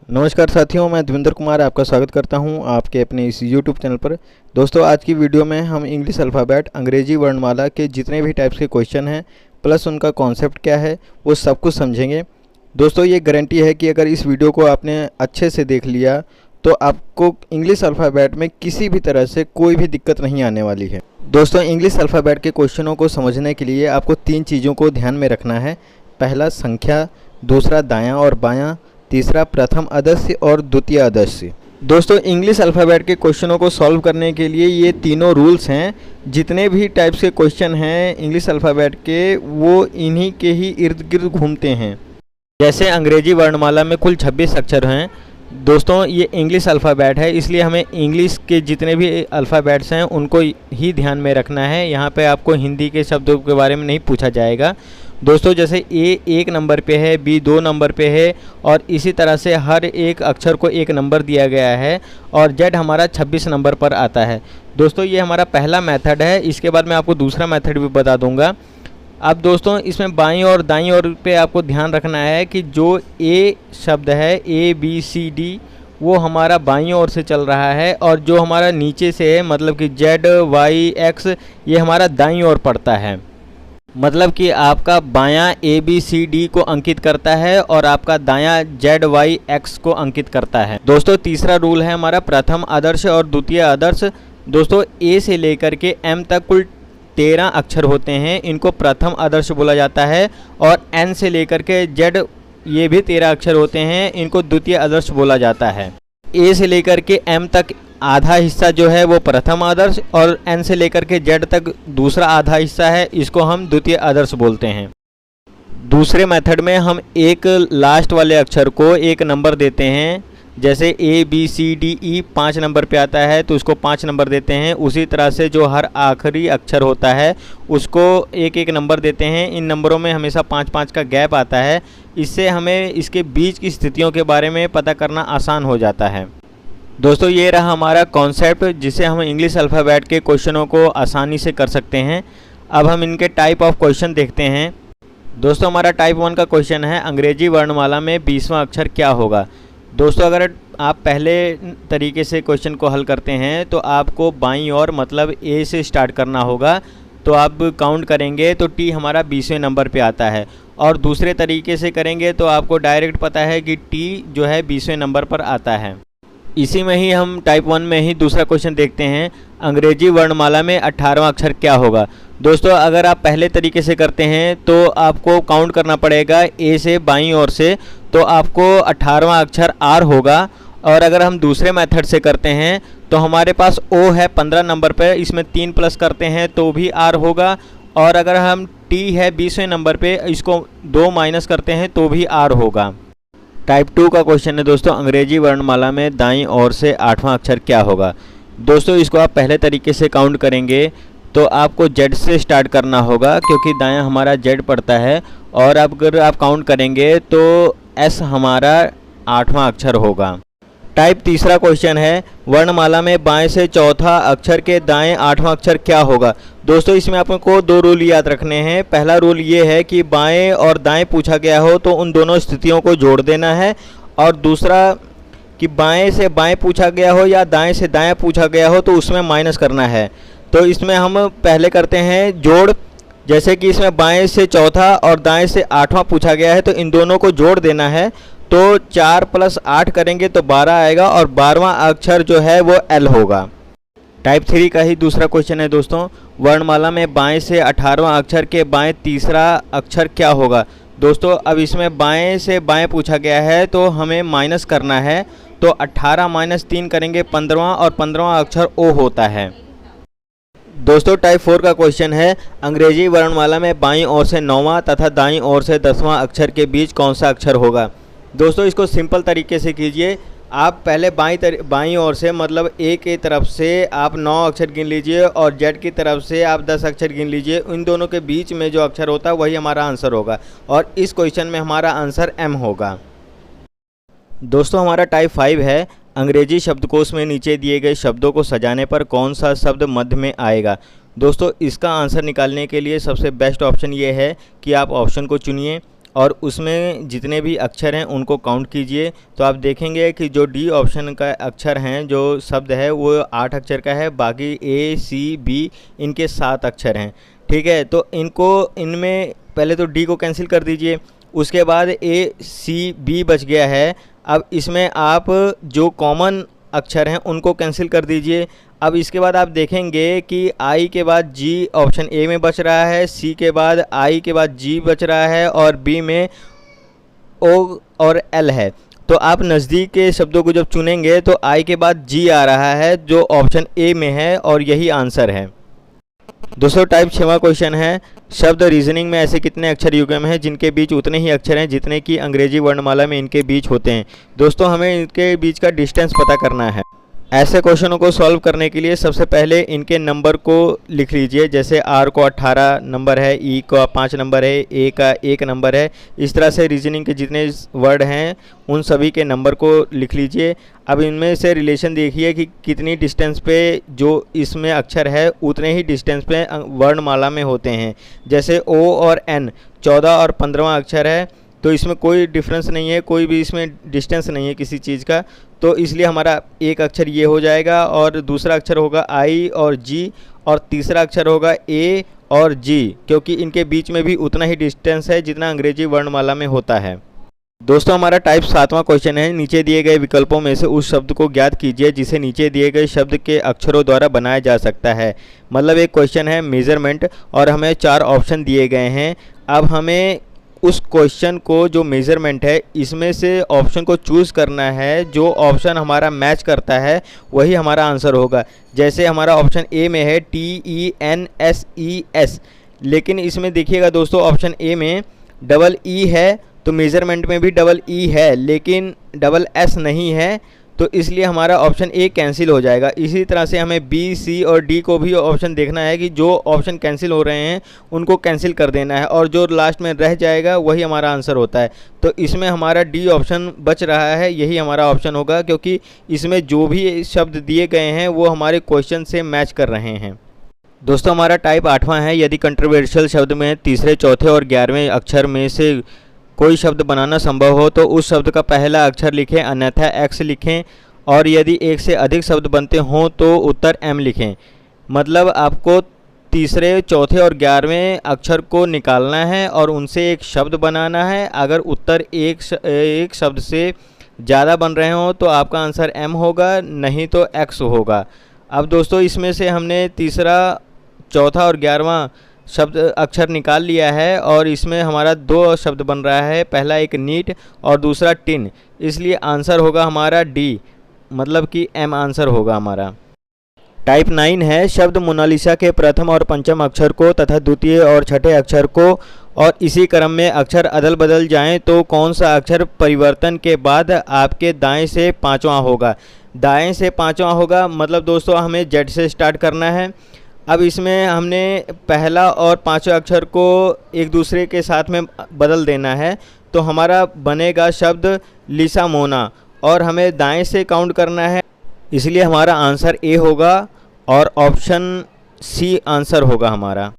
नमस्कार साथियों, मैं देवेंद्र कुमार आपका स्वागत करता हूं आपके अपने इस YouTube चैनल पर। दोस्तों, आज की वीडियो में हम इंग्लिश अल्फ़ाबेट अंग्रेजी वर्णमाला के जितने भी टाइप्स के क्वेश्चन हैं प्लस उनका कॉन्सेप्ट क्या है वो सब कुछ समझेंगे। दोस्तों, ये गारंटी है कि अगर इस वीडियो को आपने अच्छे से देख लिया तो आपको इंग्लिश अल्फ़ाबेट में किसी भी तरह से कोई भी दिक्कत नहीं आने वाली है। दोस्तों, इंग्लिश अल्फ़ाबेट के क्वेश्चनों को समझने के लिए आपको 3 चीज़ों को ध्यान में रखना है। पहला संख्या, दूसरा दायां और बायां, तीसरा प्रथम अदस्य और द्वितीय अदस्य। दोस्तों, इंग्लिश अल्फ़ाबेट के क्वेश्चनों को सॉल्व करने के लिए ये तीनों रूल्स हैं। जितने भी टाइप्स के क्वेश्चन हैं इंग्लिश अल्फ़ाबेट के, वो इन्हीं के ही इर्द गिर्द घूमते हैं। जैसे अंग्रेजी वर्णमाला में कुल 26 अक्षर हैं। दोस्तों, ये इंग्लिश अल्फ़ाबेट है, इसलिए हमें इंग्लिश के जितने भी अल्फ़ाबेट्स हैं उनको ही ध्यान में रखना है। यहाँ पे आपको हिंदी के शब्दों के बारे में नहीं पूछा जाएगा। दोस्तों, जैसे ए 1 नंबर पे है, बी 2 नंबर पे है और इसी तरह से हर एक अक्षर को 1 नंबर दिया गया है और जेड हमारा 26 नंबर पर आता है। दोस्तों, ये हमारा पहला मेथड है। इसके बाद मैं आपको दूसरा मेथड भी बता दूंगा। अब दोस्तों, इसमें बाईं और दाईं ओर पे आपको ध्यान रखना है कि जो ए शब्द है ABCD वो हमारा बाईं ओर से चल रहा है और जो हमारा नीचे से है मतलब कि ZYX ये हमारा दाईं ओर पड़ता है। मतलब कि आपका बायां ABCD को अंकित करता है और आपका दायां ZYX को अंकित करता है। दोस्तों, तीसरा रूल है हमारा प्रथम आदर्श और द्वितीय आदर्श। दोस्तों, A से लेकर के M तक कुल 13 अक्षर होते हैं, इनको प्रथम आदर्श बोला जाता है और N से लेकर के Z ये भी 13 अक्षर होते हैं, इनको द्वितीय आदर्श बोला जाता है। A से लेकर के M तक आधा हिस्सा जो है वो प्रथम आदर्श और N से लेकर के Z तक दूसरा आधा हिस्सा है, इसको हम द्वितीय आदर्श बोलते हैं। दूसरे मेथड में हम एक लास्ट वाले अक्षर को 1 नंबर देते हैं। जैसे ABCDE 5 नंबर पे आता है तो उसको 5 नंबर देते हैं। उसी तरह से जो हर आखिरी अक्षर होता है उसको 1-1 नंबर देते हैं। इन नंबरों में हमेशा 5-5 का गैप आता है। इससे हमें इसके बीच की स्थितियों के बारे में पता करना आसान हो जाता है। दोस्तों, ये रहा हमारा कॉन्सेप्ट जिससे हम इंग्लिश अल्फ़ाबेट के क्वेश्चनों को आसानी से कर सकते हैं। अब हम इनके टाइप ऑफ क्वेश्चन देखते हैं। दोस्तों, हमारा टाइप 1 का क्वेश्चन है अंग्रेजी वर्णमाला में 20वां अक्षर क्या होगा। दोस्तों, अगर आप पहले तरीके से क्वेश्चन को हल करते हैं तो आपको बाईं ओर मतलब A से स्टार्ट करना होगा। तो आप काउंट करेंगे तो T हमारा 20वें नंबर पे आता है और दूसरे तरीके से करेंगे तो आपको डायरेक्ट पता है कि T जो है 20वें नंबर पर आता है। इसी में ही हम टाइप 1 में ही दूसरा क्वेश्चन देखते हैं अंग्रेजी वर्णमाला में 18वां अक्षर क्या होगा। दोस्तों, अगर आप पहले तरीके से करते हैं तो आपको काउंट करना पड़ेगा A से बाईं ओर से, तो आपको 18वां अक्षर R होगा। और अगर हम दूसरे मेथड से करते हैं तो हमारे पास O है 15 नंबर पे, इसमें 3 प्लस करते हैं तो भी R होगा। और अगर हम T है 20वें नंबर पे, इसको 2 माइनस करते हैं तो भी R होगा। टाइप 2 का क्वेश्चन है दोस्तों अंग्रेजी वर्णमाला में दाईं ओर से 8वां अक्षर क्या होगा। दोस्तों, इसको आप पहले तरीके से काउंट करेंगे तो आपको Z से स्टार्ट करना होगा क्योंकि दायां हमारा Z पड़ता है। और अगर आप काउंट करेंगे तो S हमारा 8वां अक्षर होगा। टाइप तीसरा क्वेश्चन है वर्णमाला में बाएं से चौथा अक्षर के दाएं 8वां अक्षर क्या होगा। दोस्तों, इसमें आपको 2 रूल याद रखने हैं। पहला रूल ये है कि बाएं और दाएं पूछा गया हो तो उन दोनों स्थितियों को जोड़ देना है। और दूसरा कि बाएं से बाएं पूछा गया हो या दाएं से दाएं पूछा गया हो तो उसमें माइनस करना है। तो इसमें हम पहले करते हैं जोड़। जैसे कि इसमें बाएं से चौथा और दाएं से 8वां पूछा गया है तो इन दोनों को जोड़ देना है। तो 4 + 8 करेंगे तो 12 आएगा और 12वां अक्षर जो है वो L होगा। टाइप 3 का ही दूसरा क्वेश्चन है दोस्तों वर्णमाला में बाएं से 18वां अक्षर के बाएं तीसरा अक्षर क्या होगा। दोस्तों, अब इसमें बाएं से बाएं पूछा गया है तो हमें माइनस करना है। तो 18 - 3 करेंगे 15वां और 15वां अक्षर O होता है। दोस्तों, टाइप 4 का क्वेश्चन है अंग्रेजी वर्णमाला में बाईं ओर से 9वां तथा दाईं ओर से 10वां अक्षर के बीच कौन सा अक्षर होगा। दोस्तों, इसको सिंपल तरीके से कीजिए। आप पहले बाईं ओर से मतलब A की तरफ से आप 9 अक्षर गिन लीजिए और Z की तरफ से आप 10 अक्षर गिन लीजिए। इन दोनों के बीच में जो अक्षर होता है वही हमारा आंसर होगा और इस क्वेश्चन में हमारा आंसर M होगा। दोस्तों, हमारा टाइप 5 है अंग्रेजी शब्दकोश में नीचे दिए गए शब्दों को सजाने पर कौन सा शब्द मध्य में आएगा। दोस्तों, इसका आंसर निकालने के लिए सबसे बेस्ट ऑप्शन ये है कि आप ऑप्शन को चुनिए और उसमें जितने भी अक्षर हैं उनको काउंट कीजिए। तो आप देखेंगे कि जो डी ऑप्शन का अक्षर हैं, जो शब्द है वो 8 अक्षर का है, बाकी ए सी बी इनके 7 अक्षर हैं। ठीक है, तो इनमें पहले तो डी को कैंसिल कर दीजिए, उसके बाद ए सी बी बच गया है। अब इसमें आप जो कॉमन अक्षर हैं उनको कैंसिल कर दीजिए। अब इसके बाद आप देखेंगे कि आई के बाद जी ऑप्शन ए में बच रहा है, सी के बाद आई के बाद जी बच रहा है और बी में ओ और एल है। तो आप नज़दीक के शब्दों को जब चुनेंगे तो आई के बाद जी आ रहा है जो ऑप्शन ए में है और यही आंसर है। दोस्तों टाइप 6वां क्वेश्चन है, शब्द रीजनिंग में ऐसे कितने अक्षर युग्म हैं जिनके बीच उतने ही अक्षर हैं जितने कि अंग्रेजी वर्णमाला में इनके बीच होते हैं। दोस्तों हमें इनके बीच का डिस्टेंस पता करना है। ऐसे क्वेश्चनों को सॉल्व करने के लिए सबसे पहले इनके नंबर को लिख लीजिए। जैसे आर को 18 नंबर है, ई का 5 नंबर है, ए का 1 नंबर है। इस तरह से रीजनिंग के जितने वर्ड हैं उन सभी के नंबर को लिख लीजिए। अब इनमें से रिलेशन देखिए कि कितनी डिस्टेंस पे जो इसमें अक्षर है उतने ही डिस्टेंस पे वर्णमाला में होते हैं। जैसे ओ और एन 14 और 15वां अक्षर है, तो इसमें कोई डिफरेंस नहीं है, कोई भी इसमें डिस्टेंस नहीं है किसी चीज़ का। तो इसलिए हमारा एक अक्षर ये हो जाएगा और दूसरा अक्षर होगा आई और जी और तीसरा अक्षर होगा ए और जी, क्योंकि इनके बीच में भी उतना ही डिस्टेंस है जितना अंग्रेजी वर्णमाला में होता है। दोस्तों हमारा टाइप 7वां क्वेश्चन है, नीचे दिए गए विकल्पों में से उस शब्द को ज्ञात कीजिए जिसे नीचे दिए गए शब्द के अक्षरों द्वारा बनाया जा सकता है। मतलब एक क्वेश्चन है मेजरमेंट और हमें 4 ऑप्शन दिए गए हैं। अब हमें उस क्वेश्चन को जो मेज़रमेंट है इसमें से ऑप्शन को चूज़ करना है, जो ऑप्शन हमारा मैच करता है वही हमारा आंसर होगा। जैसे हमारा ऑप्शन ए में है TENSES, लेकिन इसमें देखिएगा दोस्तों ऑप्शन ए में डबल ई है, तो मेज़रमेंट में भी डबल ई है लेकिन डबल एस नहीं है, तो इसलिए हमारा ऑप्शन ए कैंसिल हो जाएगा। इसी तरह से हमें बी सी और डी को भी ऑप्शन देखना है कि जो ऑप्शन कैंसिल हो रहे हैं उनको कैंसिल कर देना है और जो लास्ट में रह जाएगा वही हमारा आंसर होता है। तो इसमें हमारा डी ऑप्शन बच रहा है, यही हमारा ऑप्शन होगा क्योंकि इसमें जो भी शब्द दिए गए हैं वो हमारे क्वेश्चन से मैच कर रहे हैं। दोस्तों हमारा टाइप 8वां है, यदि कंट्रोवर्शियल शब्द में तीसरे, चौथे और 11वें अक्षर में से कोई शब्द बनाना संभव हो तो उस शब्द का पहला अक्षर लिखें, अन्यथा एक्स लिखें, और यदि एक से अधिक शब्द बनते हों तो उत्तर एम लिखें। मतलब आपको तीसरे, चौथे और 11वें अक्षर को निकालना है और उनसे एक शब्द बनाना है। अगर उत्तर एक शब्द से ज़्यादा बन रहे हों तो आपका आंसर एम होगा, नहीं तो एक्स होगा। अब दोस्तों इसमें से हमने तीसरा, चौथा और 11वां शब्द अक्षर निकाल लिया है और इसमें हमारा 2 शब्द बन रहा है, पहला एक नीट और दूसरा टिन, इसलिए आंसर होगा हमारा डी, मतलब कि एम आंसर होगा हमारा। टाइप 9 है, शब्द मोनालिसा के प्रथम और पंचम अक्षर को तथा द्वितीय और छठे अक्षर को और इसी क्रम में अक्षर अदल बदल जाएं तो कौन सा अक्षर परिवर्तन के बाद आपके दाएं से पांचवा होगा। दाएं से पांचवा होगा मतलब दोस्तों हमें जेड से स्टार्ट करना है। अब इसमें हमने पहला और पांचवा अक्षर को एक दूसरे के साथ में बदल देना है, तो हमारा बनेगा शब्द लिसा मोना और हमें दाएं से काउंट करना है, इसलिए हमारा आंसर ए होगा और ऑप्शन सी आंसर होगा हमारा।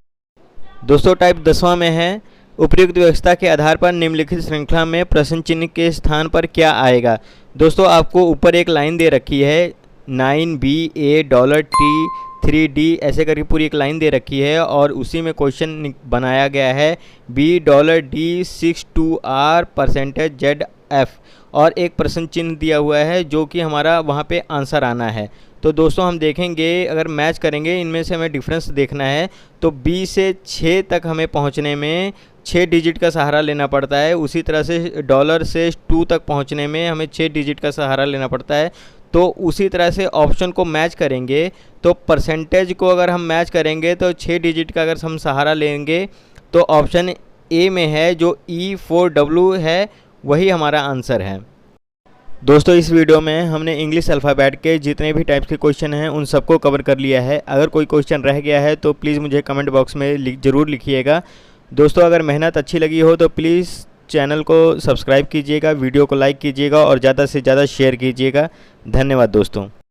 दोस्तों टाइप 10वां में है, उपयुक्त व्यवस्था के आधार पर निम्नलिखित श्रृंखला में प्रश्न चिन्ह के स्थान पर क्या आएगा। दोस्तों आपको ऊपर एक लाइन दे रखी है, 9BA $T 3D ऐसे करके पूरी एक लाइन दे रखी है और उसी में क्वेश्चन बनाया गया है $B$62R%ZF और एक प्रश्न चिन्ह दिया हुआ है जो कि हमारा वहाँ पे आंसर आना है। तो दोस्तों हम देखेंगे, अगर मैच करेंगे इनमें से हमें डिफरेंस देखना है, तो B से 6 तक हमें पहुँचने में 6 डिजिट का सहारा लेना पड़ता है। उसी तरह से डॉलर से 2 तक पहुँचने में हमें 6 डिजिट का सहारा लेना पड़ता है। तो उसी तरह से ऑप्शन को मैच करेंगे, तो परसेंटेज को अगर हम मैच करेंगे तो 6 डिजिट का अगर हम सहारा लेंगे तो ऑप्शन ए में है जो E4W है, वही हमारा आंसर है। दोस्तों इस वीडियो में हमने इंग्लिश अल्फ़ाबेट के जितने भी टाइप्स के क्वेश्चन हैं उन सबको कवर कर लिया है। अगर कोई क्वेश्चन रह गया है तो प्लीज़ मुझे कमेंट बॉक्स में ज़रूर लिखिएगा। दोस्तों अगर मेहनत अच्छी लगी हो तो प्लीज़ चैनल को सब्सक्राइब कीजिएगा, वीडियो को लाइक कीजिएगा और ज़्यादा से ज़्यादा शेयर कीजिएगा। धन्यवाद दोस्तों।